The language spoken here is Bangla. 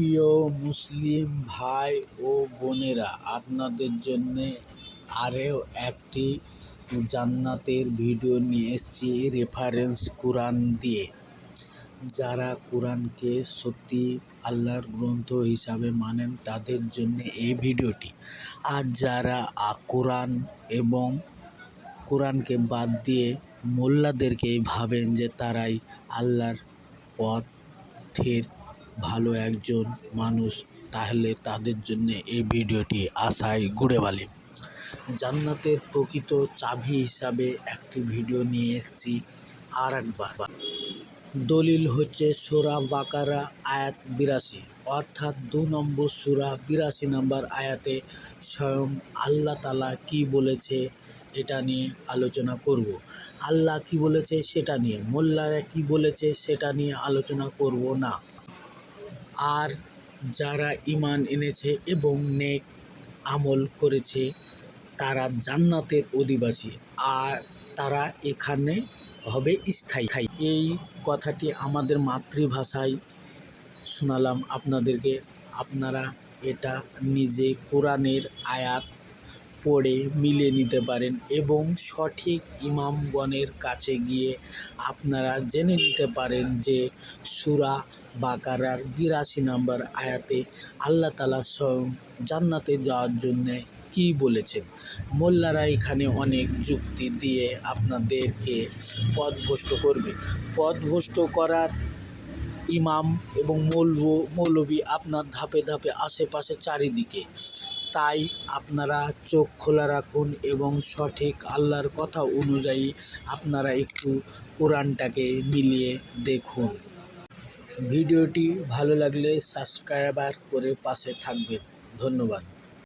প্রিয় মুসলিম ভাই ও বোনেরা, আপনাদের জন্যে আরও একটি জান্নাতের ভিডিও নিয়ে এসেছি রেফারেন্স কোরআন দিয়ে। যারা কোরআনকে সত্যি আল্লাহর গ্রন্থ হিসাবে মানেন তাদের জন্য এই ভিডিওটি। আর যারা কোরআন এবং কোরআনকে বাদ দিয়ে মোল্লাদেরকে ভাবেন যে তারাই আল্লাহর পথের ভালো একজন মানুষ, তাহলে তাদের জন্য এই ভিডিওটি আশায় গুড়ে বালি। জান্নাতের প্রকৃত চাবি হিসাবে একটি ভিডিও নিয়ে এসেছি আর একবার। দলিল হচ্ছে সূরা বাকারা আয়াত ৮২, অর্থাৎ ২ নম্বর সূরা ৮২ নম্বর আয়াতে স্বয়ং আল্লাহ তাআলা কি বলেছে এটা নিয়ে আলোচনা করব। আল্লাহ কি বলেছে সেটা নিয়ে, মোল্লারা কি বলেছে সেটা নিয়ে আলোচনা করব না। আর যারা ঈমান এনেছে এবং নেক আমল করেছে তারা জান্নাতের অধিবাসী, আর তারা এখানে হবে স্থায়ী। এই কথাটি আমাদের মাতৃভাষায় শোনালাম আপনাদেরকে। আপনারা এটা নিজে কোরআনের আয়াত পড়ে মিলে নিতে পারেন এবং সঠিক ইমামগণের কাছে গিয়ে আপনারা জেনে নিতে পারেন যে সূরা বাকারার ৮২ নম্বর আয়াতে আল্লাহ তাআলা স্বয়ং জান্নাতে যাওয়ার জন্যে কি বলেছেন। মোল্লারা এখানে অনেক যুক্তি দিয়ে আপনাদেরকে পথভ্রষ্ট করবে। পথভ্রষ্ট করার ইমাম এবং মৌলবি আপনার ধাপে ধাপে আশেপাশে চারিদিকে। তাই আপনারা চোখ খোলা রাখুন এবং সঠিক আল্লাহর কথা অনুযায়ী আপনারা একটু কোরআনটাকে মিলিয়ে দেখুন। ভিডিওটি ভালো লাগলে সাবস্ক্রাইব করে পাশে থাকবেন। ধন্যবাদ।